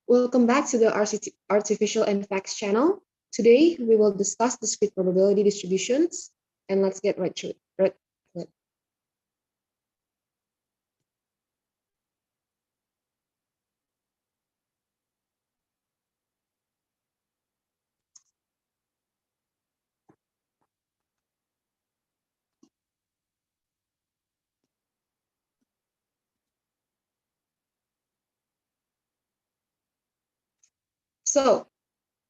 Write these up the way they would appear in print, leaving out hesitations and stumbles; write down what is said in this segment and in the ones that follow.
Welcome back to the Artificial and Facts channel. Today, we will discuss discrete probability distributions, and let's get right to it. So,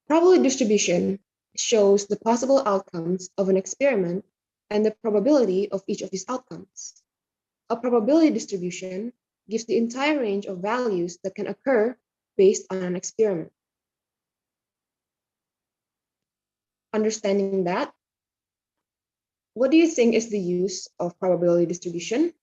probability distribution shows the possible outcomes of an experiment and the probability of each of these outcomes. A probability distribution gives the entire range of values that can occur based on an experiment. Understanding that, what do you think is the use of probability distribution?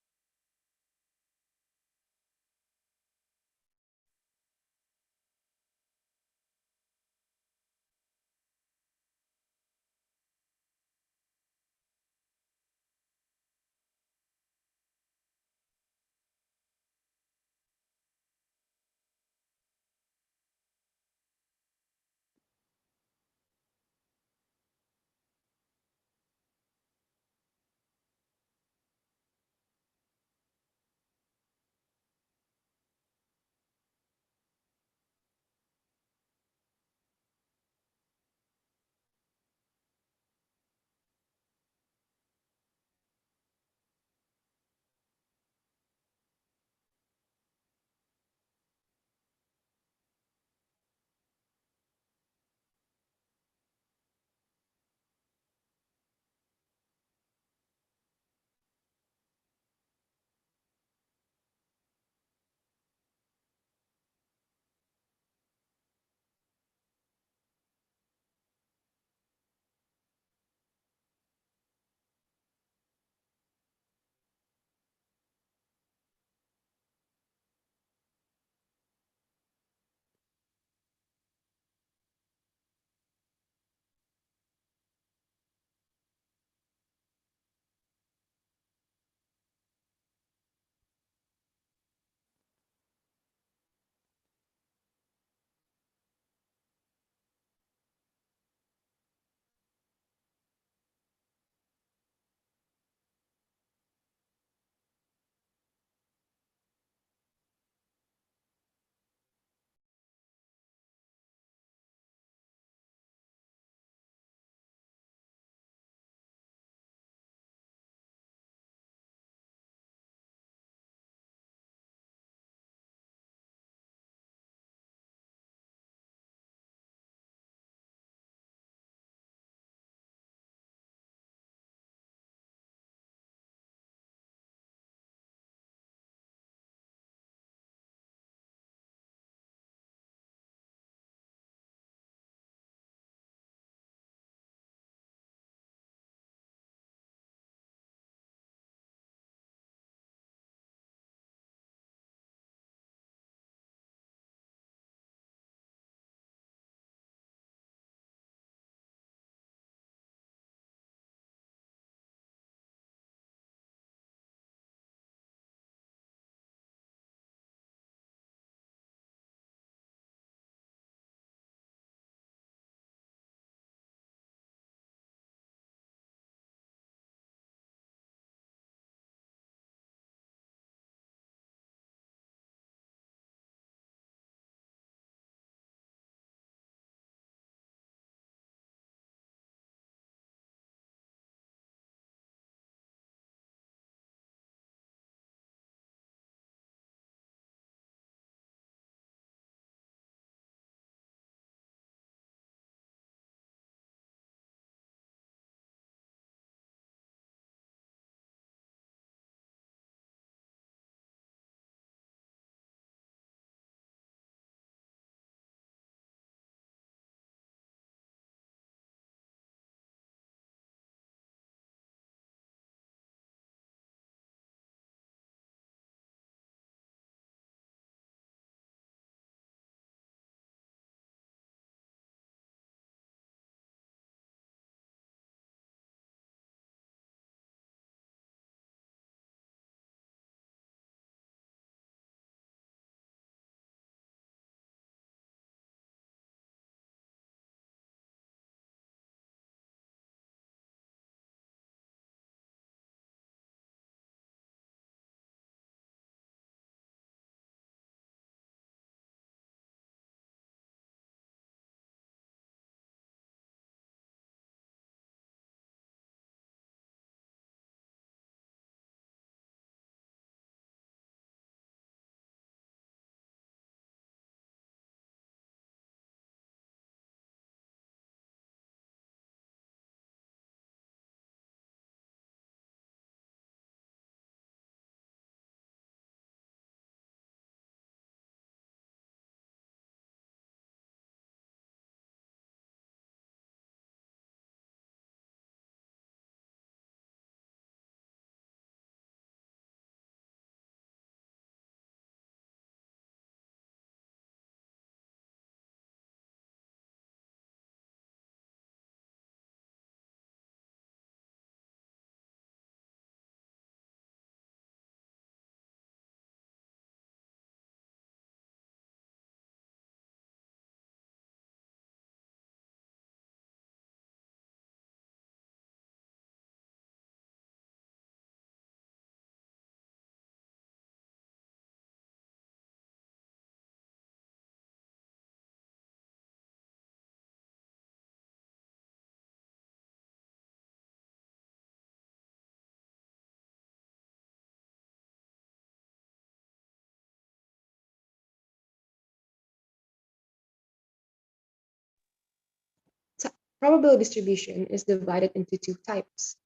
probability distribution is divided into two types.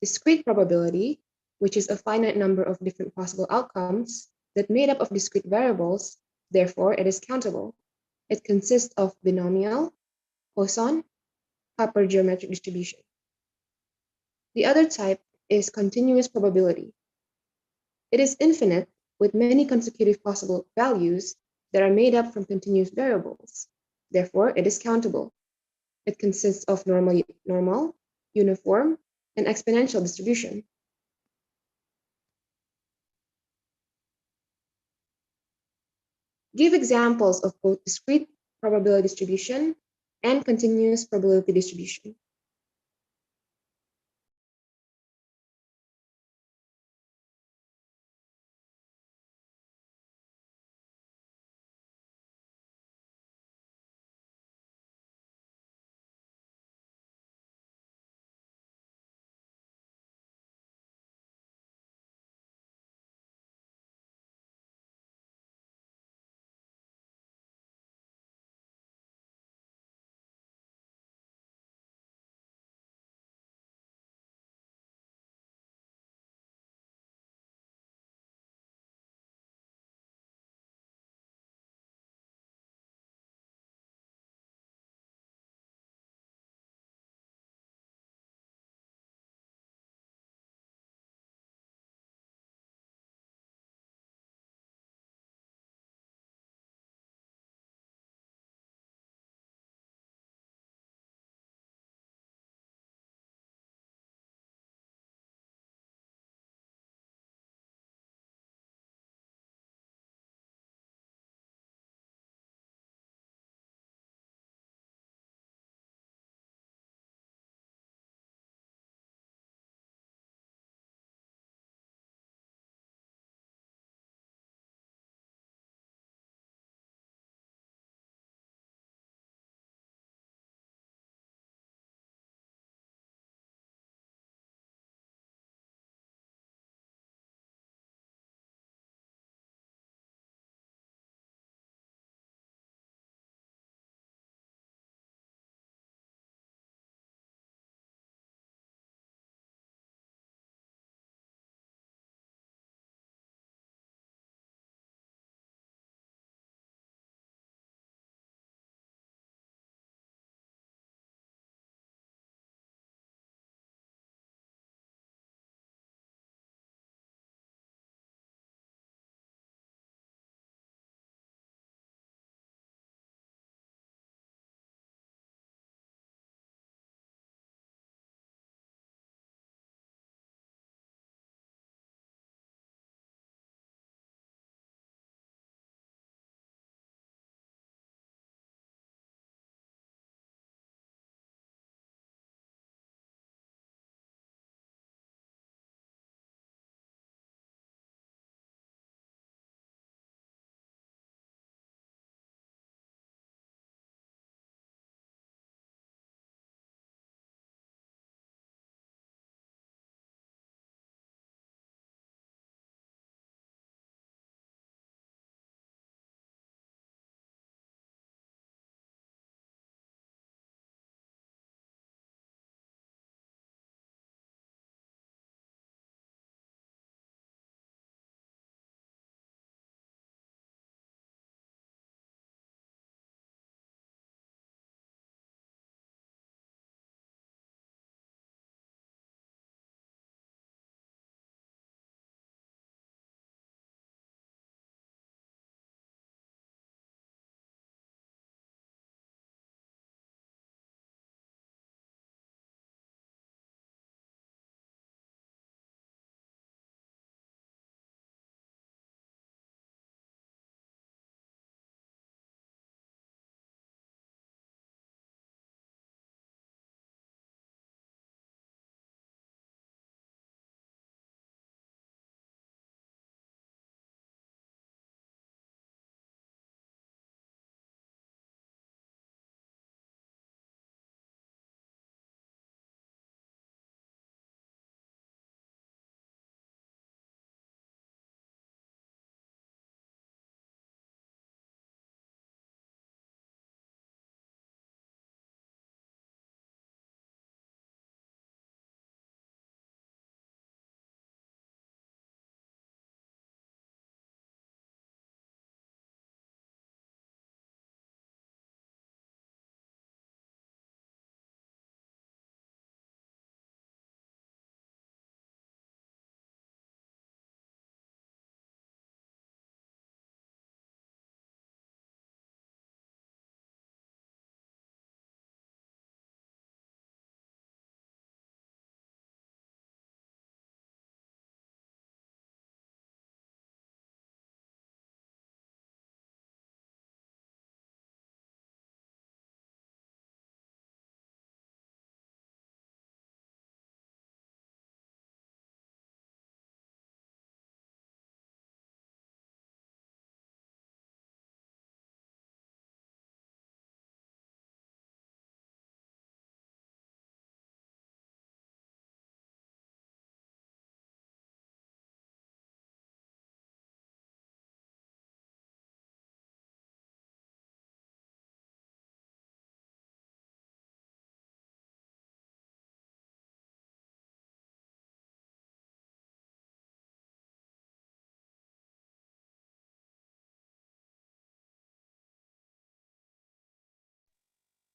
Discrete probability, which is a finite number of different possible outcomes that made up of discrete variables, therefore it is countable. It consists of binomial, Poisson, hypergeometric distribution. The other type is continuous probability. It is infinite with many consecutive possible values that are made up from continuous variables. Therefore, it is countable. It consists of normal, uniform, and exponential distribution. Give examples of both discrete probability distribution and continuous probability distribution.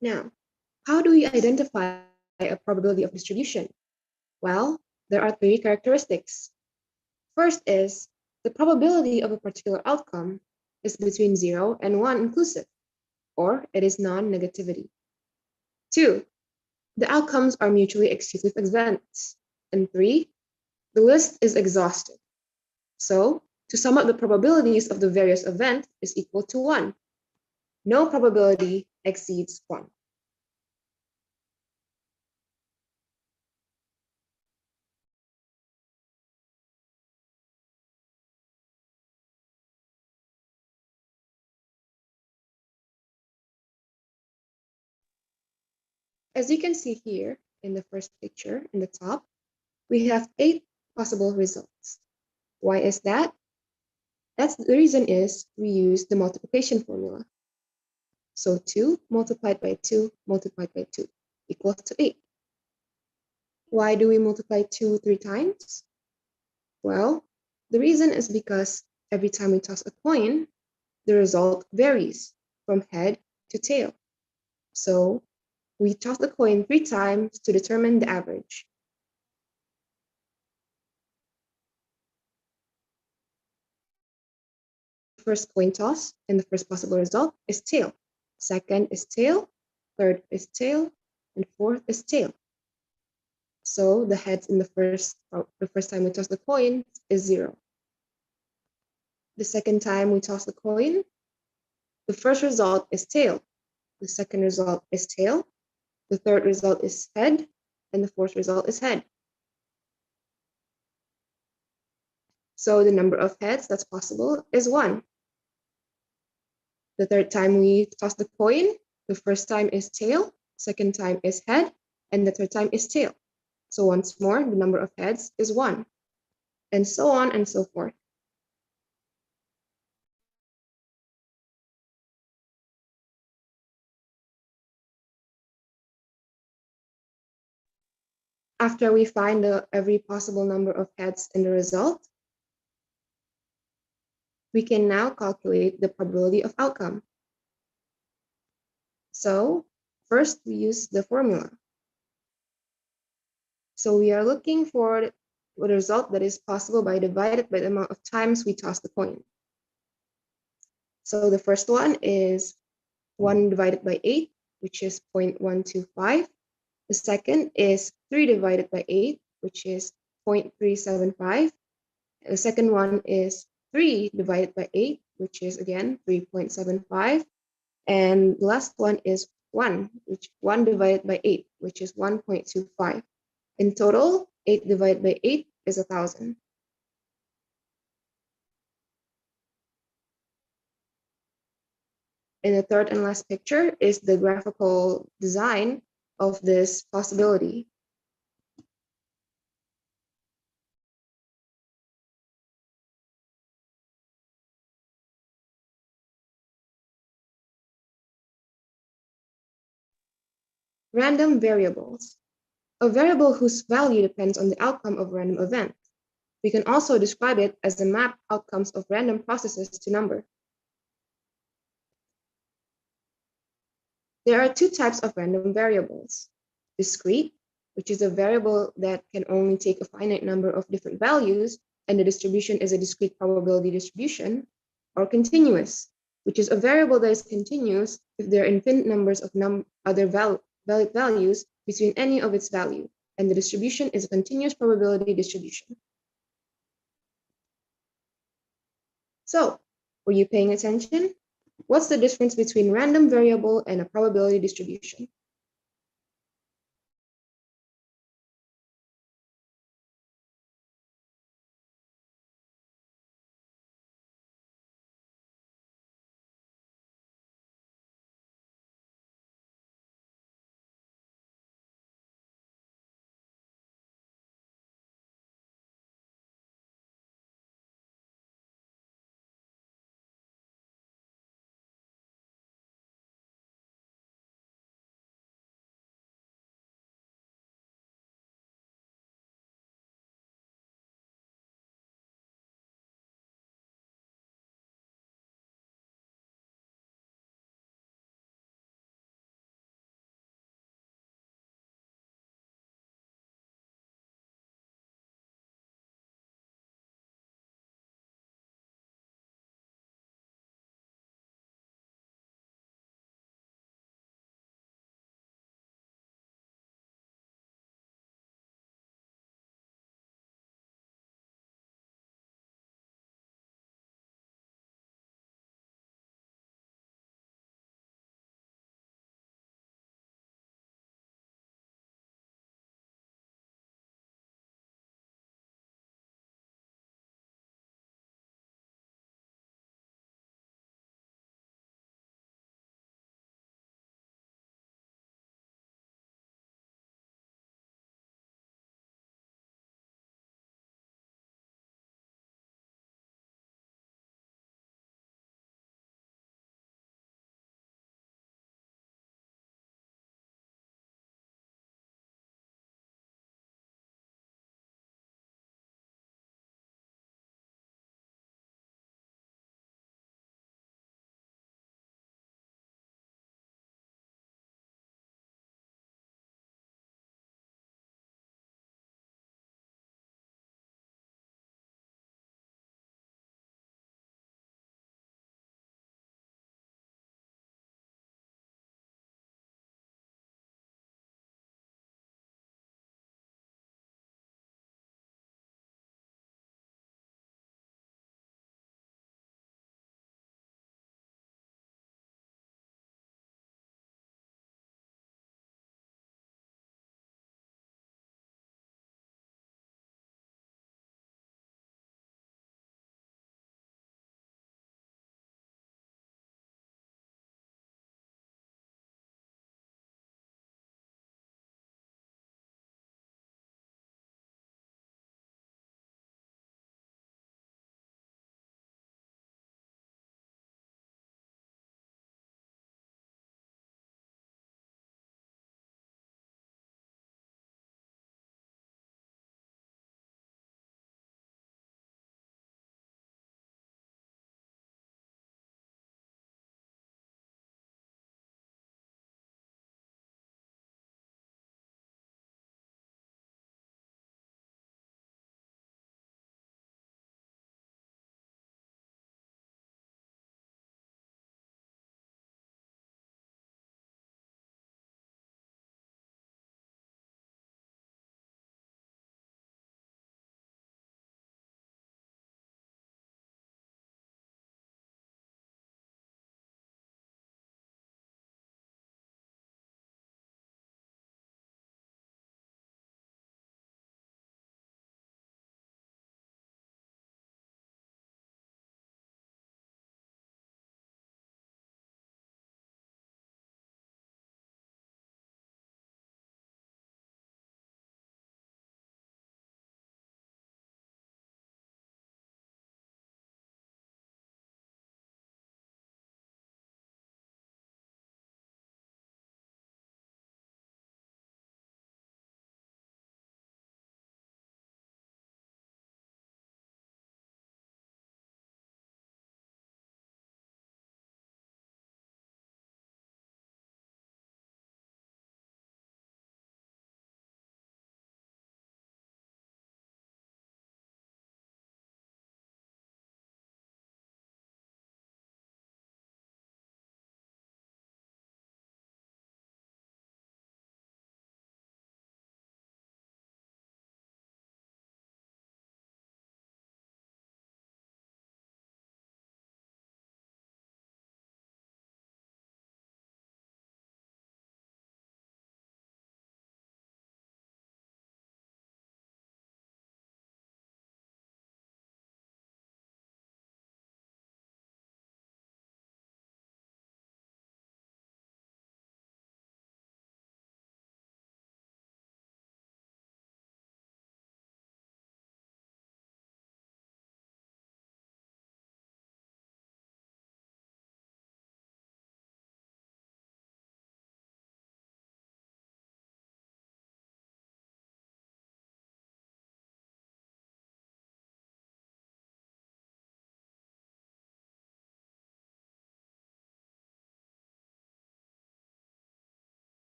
Now, how do we identify a probability of distribution? Well, there are three characteristics. First is the probability of a particular outcome is between 0 and 1 inclusive, or it is non-negativity. Two, the outcomes are mutually exclusive events. And three, the list is exhaustive. So, to sum up the probabilities of the various events is equal to 1. No probability exceeds 1. As you can see here in the first picture in the top, we have 8 possible results. Why is that? The reason is we use the multiplication formula. So 2 multiplied by 2 multiplied by 2 equals to 8. Why do we multiply 2 3 times? Well, the reason is because every time we toss a coin, the result varies from head to tail. So we toss the coin 3 times to determine the average. First coin toss and the first possible result is tail. Second is tail, third is tail, and fourth is tail. So the heads in the first time we toss the coin is 0. The second time we toss the coin, the first result is tail. The second result is tail. The third result is head, and the fourth result is head. So the number of heads that's possible is 1. The third time we toss the coin, the first time is tail, second time is head, and the third time is tail. So once more, the number of heads is 1, and so on and so forth. After we find every possible number of heads in the result, we can now calculate the probability of outcome. So first, we use the formula. So we are looking for the result that is possible by divided by the amount of times we toss the coin. So the first one is 1 divided by 8, which is 0.125. The second is 3 divided by 8, which is 0.375. The second one is 3 divided by 8, which is again 3.75. And the last one is 1 divided by 8, which is 1.25. In total, 8 divided by 8 is 1,000. In the third and last picture is the graphical design of this possibility. Random variables. A variable whose value depends on the outcome of a random event. We can also describe it as the map outcomes of random processes to number. There are 2 types of random variables. Discrete, which is a variable that can only take a finite number of different values, and the distribution is a discrete probability distribution, or continuous, which is a variable that is continuous if there are infinite numbers of other valid values between any of its value, and the distribution is a continuous probability distribution. So, were you paying attention? What's the difference between random variable and a probability distribution?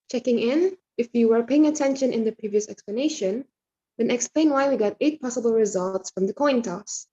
Checking in, if you were paying attention in the previous explanation, then explain why we got 8 possible results from the coin toss.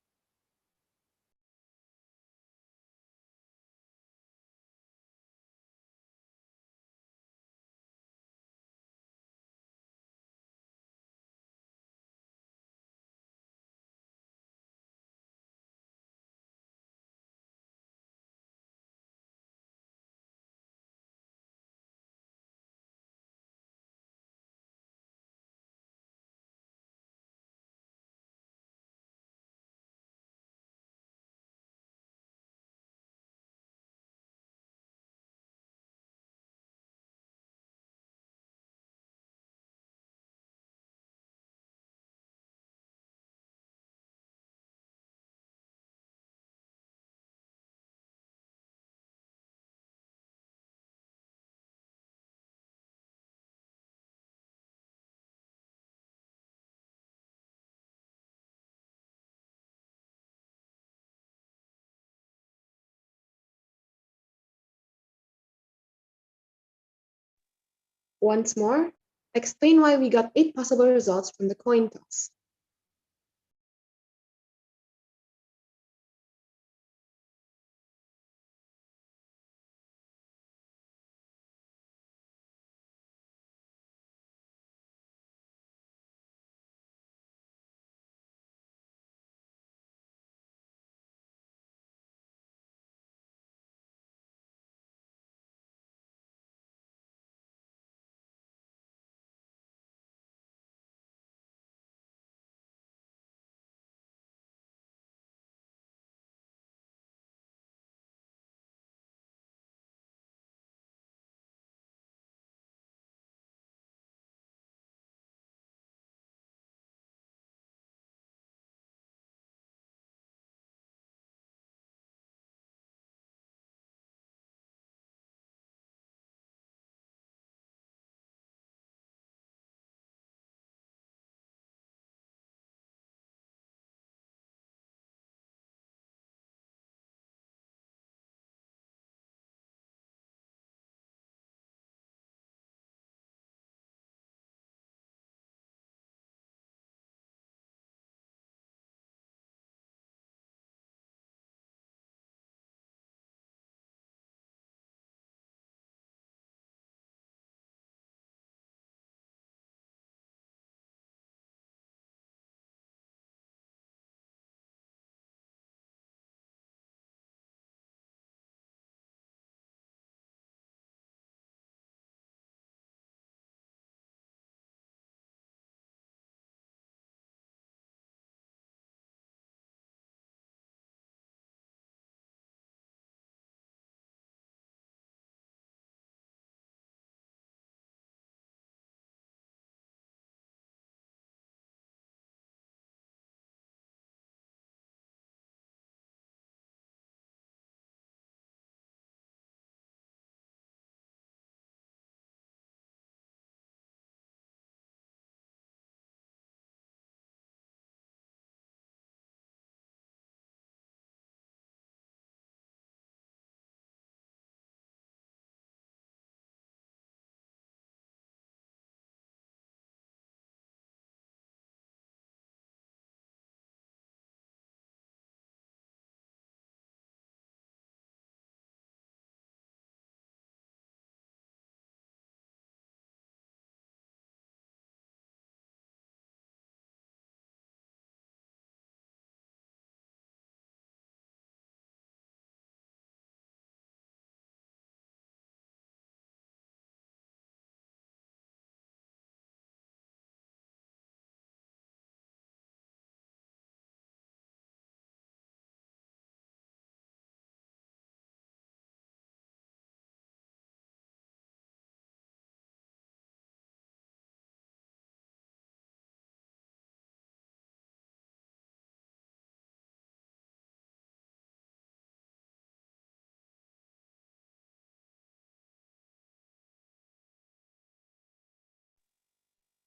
Once more, explain why we got 8 possible results from the coin toss.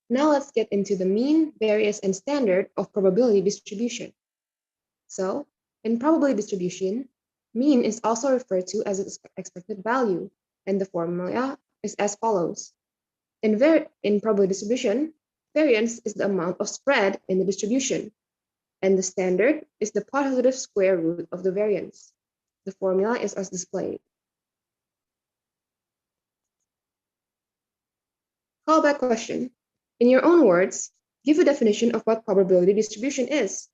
Now let's get into the mean, variance, and standard of probability distribution. So, in probability distribution, mean is also referred to as its expected value, and the formula is as follows. In probability distribution, variance is the amount of spread in the distribution, and the standard is the positive square root of the variance. The formula is as displayed. Callback question. In your own words, give a definition of what probability distribution is.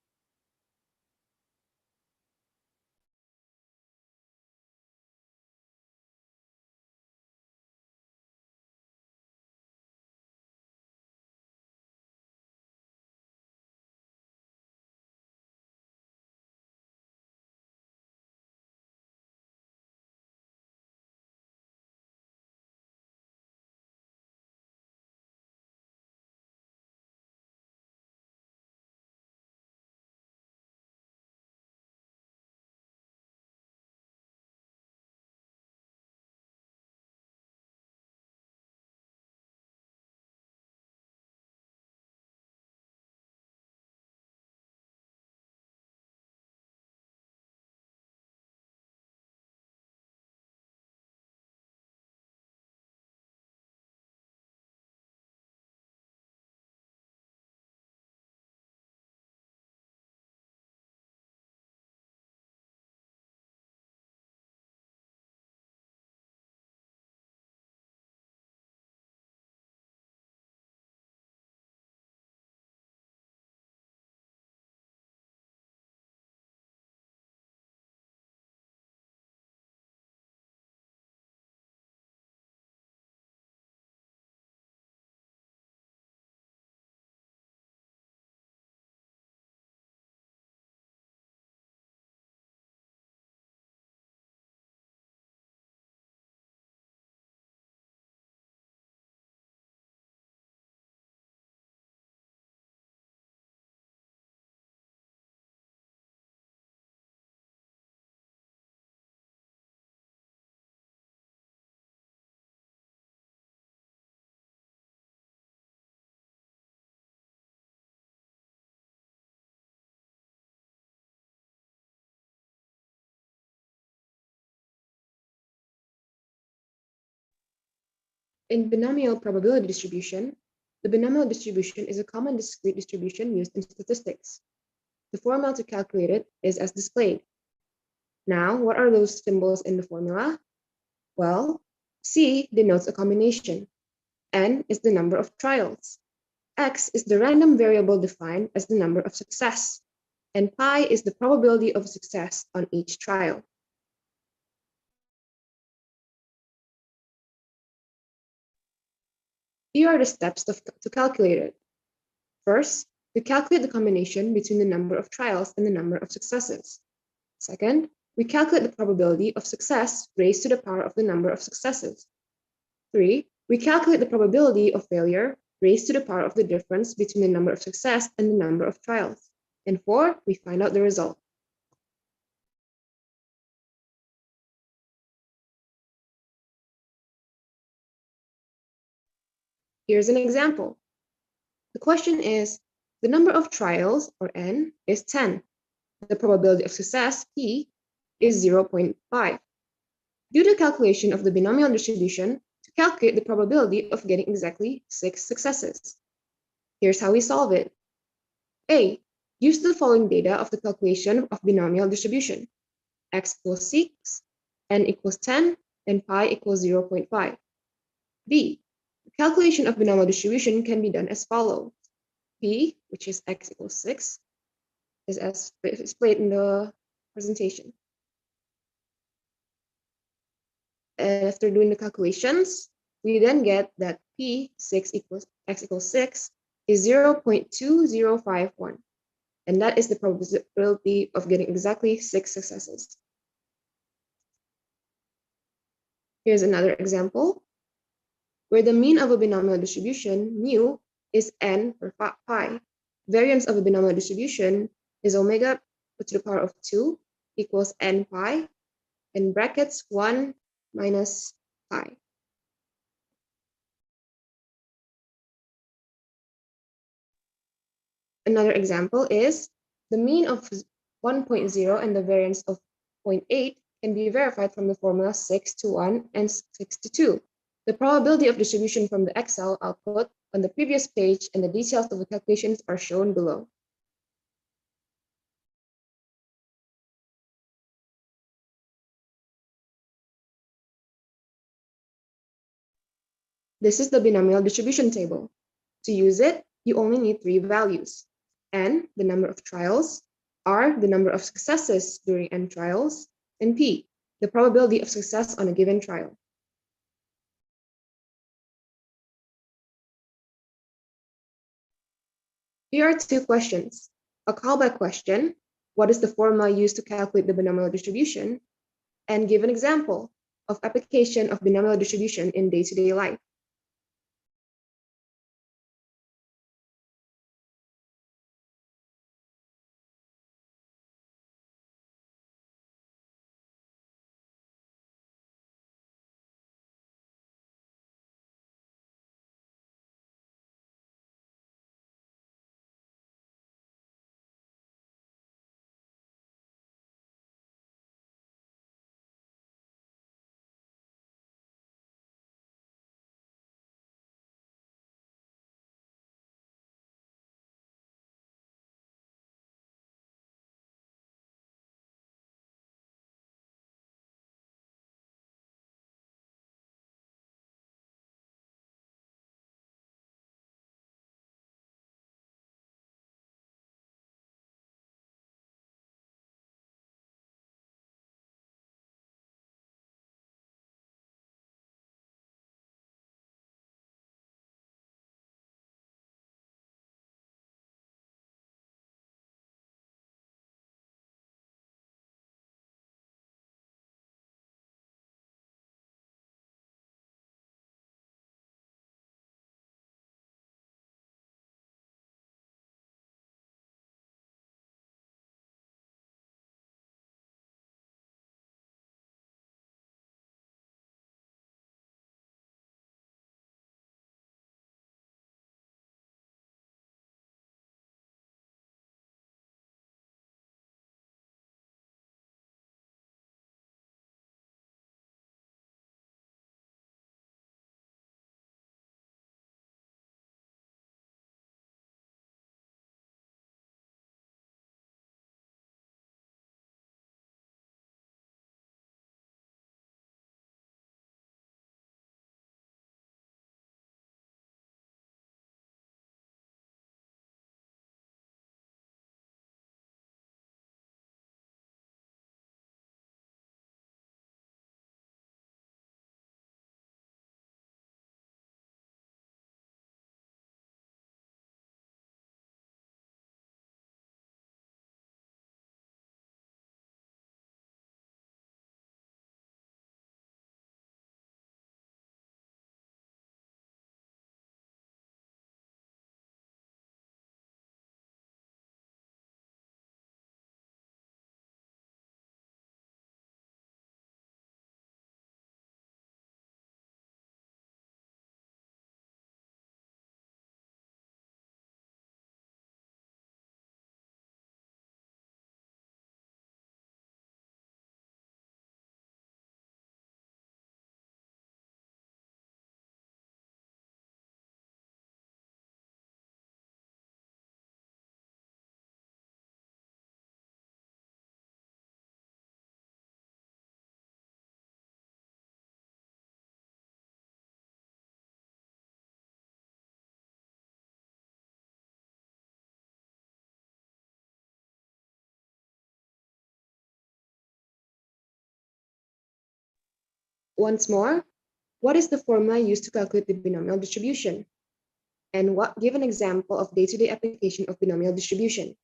In binomial probability distribution, the binomial distribution is a common discrete distribution used in statistics. The formula to calculate it is as displayed. Now, what are those symbols in the formula? Well, C denotes a combination. N is the number of trials. X is the random variable defined as the number of success. And pi is the probability of success on each trial. Here are the steps to calculate it. First, we calculate the combination between the number of trials and the number of successes. Second, we calculate the probability of success raised to the power of the number of successes. 3, we calculate the probability of failure raised to the power of the difference between the number of success and the number of trials. And 4, we find out the result. Here's an example. The question is, the number of trials, or n, is 10. The probability of success, p, is 0.5. Do the calculation of the binomial distribution to calculate the probability of getting exactly 6 successes. Here's how we solve it. A. Use the following data of the calculation of binomial distribution. X equals 6, n equals 10, and pi equals 0.5. B. The calculation of binomial distribution can be done as follows. P, which is x equals 6, is as displayed in the presentation. And after doing the calculations, we then get that x equals 6 is 0.2051. And that is the probability of getting exactly 6 successes. Here's another example, where the mean of a binomial distribution, mu, is n or pi. Variance of a binomial distribution is omega put to the power of 2 equals n pi, in brackets 1 minus pi. Another example is the mean of 1.0 and the variance of 0.8 can be verified from the formula 6 to 1 and 6 to 2. The probability of distribution from the Excel output on the previous page and the details of the calculations are shown below. This is the binomial distribution table. To use it, you only need three values: n, the number of trials; r, the number of successes during n trials; and p, the probability of success on a given trial. Here are two questions. A callback question: what is the formula used to calculate the binomial distribution? And give an example of application of binomial distribution in day-to-day life. Once more, what is the formula used to calculate the binomial distribution? And give an example of day-to-day application of binomial distribution.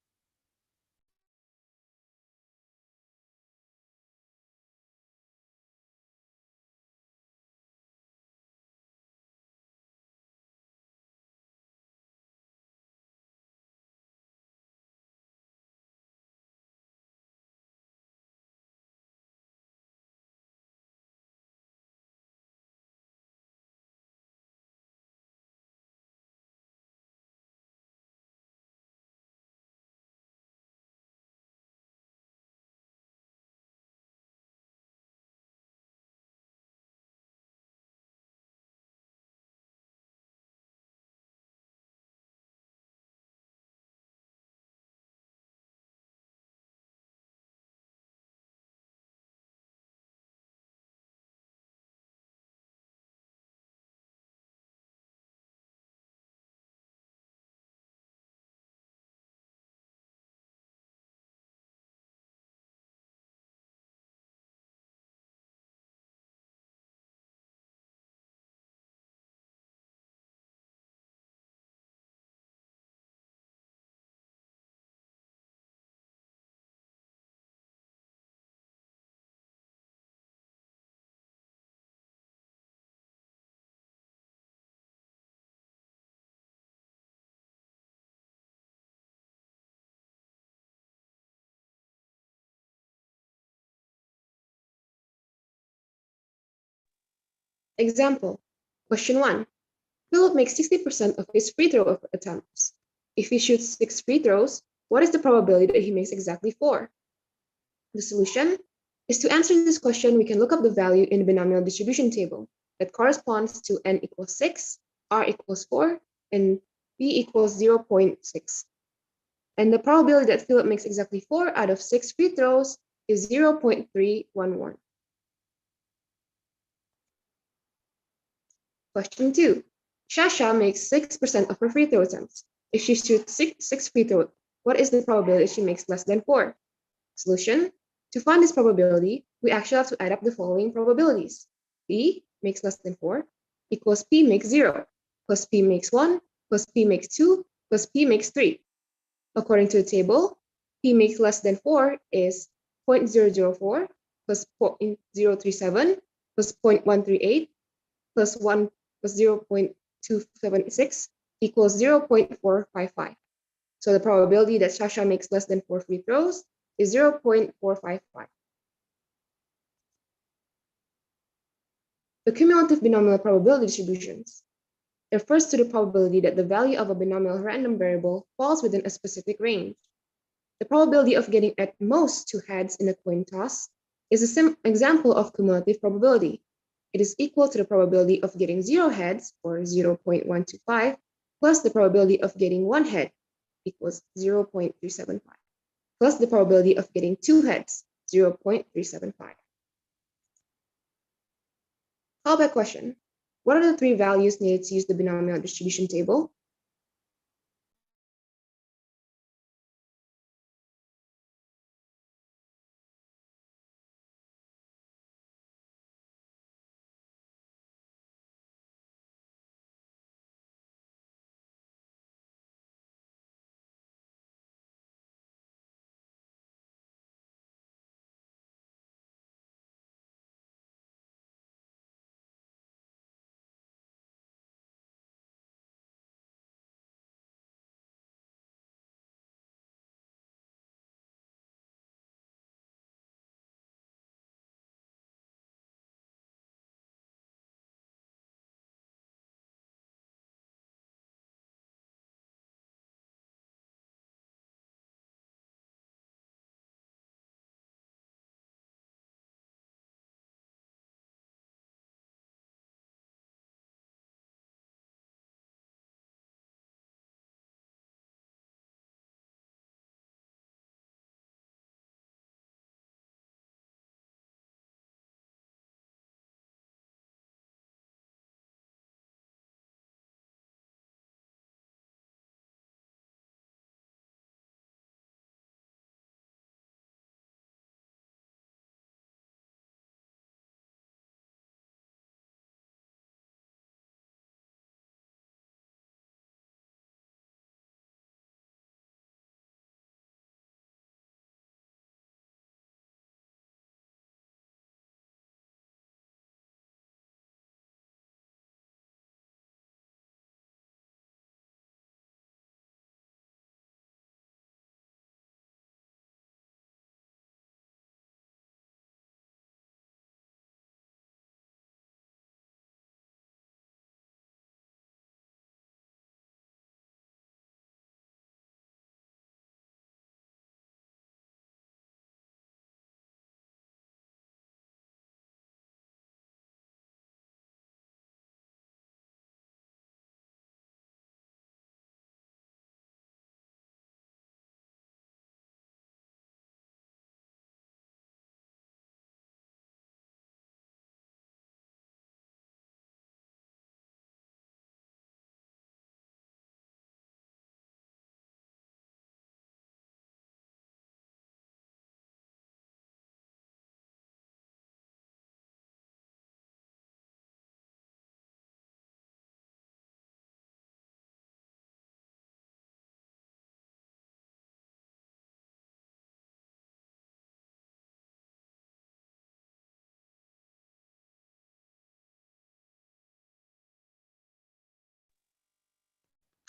Example, question 1. Philip makes 60% of his free throw attempts. If he shoots 6 free throws, what is the probability that he makes exactly 4? The solution is to answer this question, we can look up the value in the binomial distribution table that corresponds to n equals 6, r equals 4, and p equals 0.6. And the probability that Philip makes exactly 4 out of 6 free throws is 0.311. Question 2. Shasha makes 6% of her free throw attempts. If she shoots 6 free throws, what is the probability she makes less than 4? Solution: to find this probability, we actually have to add up the following probabilities. P makes less than 4 equals P makes 0, plus P makes 1, plus P makes 2, plus P makes 3. According to the table, P makes less than 4 is 0.004 plus 0.037 plus 0.138 plus 1 plus 0.276 equals 0.455. So the probability that Shasha makes less than 4 free throws is 0.455. The cumulative binomial probability distributions refers to the probability that the value of a binomial random variable falls within a specific range. The probability of getting at most 2 heads in a coin toss is an example of cumulative probability. It is equal to the probability of getting 0 heads, or 0.125, plus the probability of getting 1 head, equals 0.375, plus the probability of getting 2 heads, 0.375. Callback question. What are the 3 values needed to use the binomial distribution table?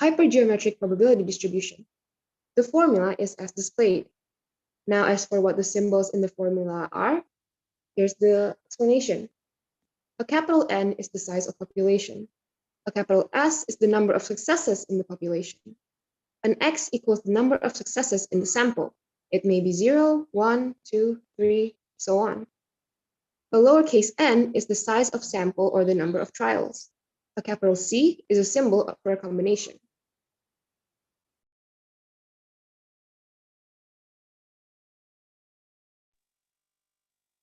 Hypergeometric probability distribution. The formula is as displayed. Now, as for what the symbols in the formula are, here's the explanation. A capital N is the size of population. A capital S is the number of successes in the population. An X equals the number of successes in the sample. It may be 0, 1, 2, 3, so on. A lowercase n is the size of sample or the number of trials. A capital C is a symbol for a combination.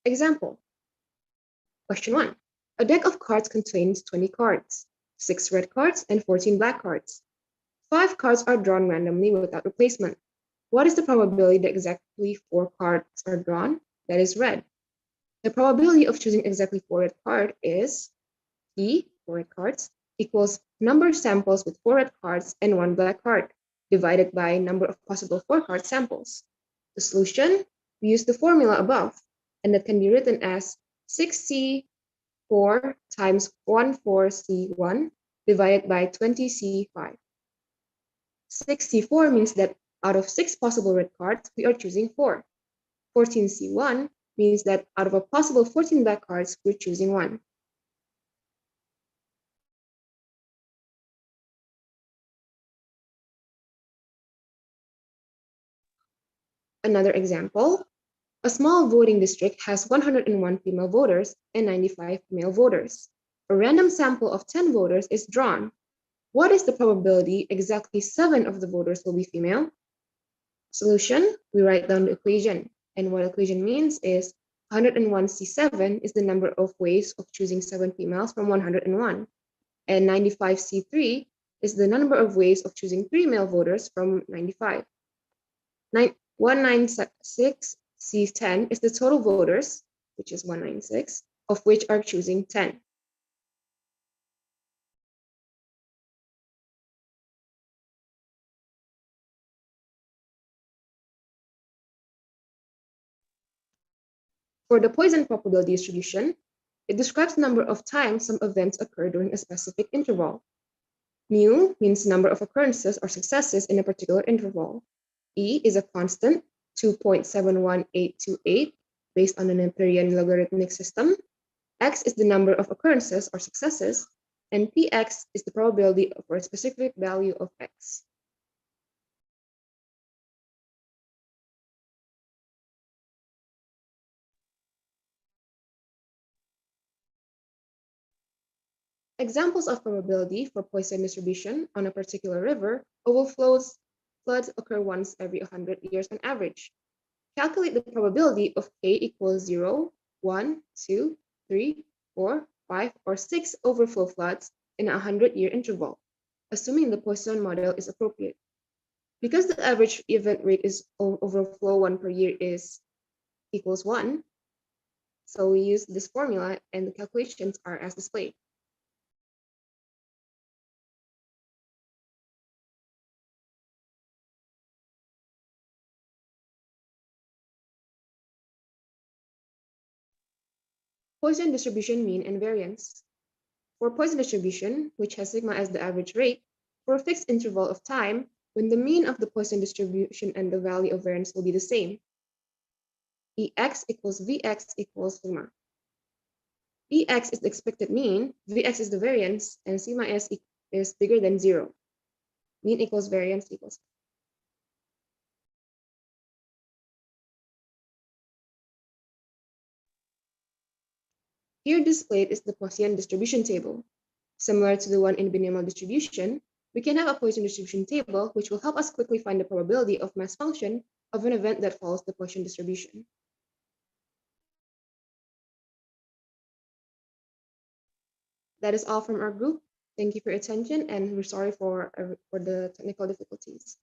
Example. Question 1. A deck of cards contains 20 cards, 6 red cards and 14 black cards. 5 cards are drawn randomly without replacement. What is the probability that exactly 4 cards are drawn? That is red. The probability of choosing exactly 4 red cards is P, 4 red cards, equals number of samples with 4 red cards and 1 black card, divided by number of possible 4 card samples. The solution, we use the formula above, and that can be written as 6C4 times 14C1 divided by 20C5. 6C4 means that out of 6 possible red cards, we are choosing 4. 14C1 means that out of a possible 14 black cards, we're choosing 1. Another example, a small voting district has 101 female voters and 95 male voters. A random sample of 10 voters is drawn. What is the probability exactly 7 of the voters will be female? Solution, we write down the equation. And what equation means is 101C7 is the number of ways of choosing 7 females from 101. And 95C3 is the number of ways of choosing 3 male voters from 95. 196C10 is the total voters, which is 196, of which are choosing 10. For the Poisson probability distribution, it describes the number of times some events occur during a specific interval. Mu means number of occurrences or successes in a particular interval. E is a constant, 2.71828, based on the Neperian logarithmic system. X is the number of occurrences or successes, and Px is the probability for a specific value of X. Examples of probability for Poisson distribution on a particular river: overflows, floods occur once every 100 years on average. Calculate the probability of K equals 0, 1, 2, 3, 4, 5, or 6 overflow floods in a 100-year interval, assuming the Poisson model is appropriate. Because the average event rate is overflow 1 per year is equals 1, so we use this formula and the calculations are as displayed. Poisson distribution mean and variance. For Poisson distribution, which has sigma as the average rate, for a fixed interval of time, when the mean of the Poisson distribution and the value of variance will be the same, Ex equals Vx equals sigma. Ex is the expected mean, Vx is the variance, and sigma s is bigger than 0. Mean equals variance equals. Here displayed is the Poisson distribution table. Similar to the one in binomial distribution, we can have a Poisson distribution table which will help us quickly find the probability of mass function of an event that follows the Poisson distribution. That is all from our group. Thank you for your attention, and we're sorry for the technical difficulties.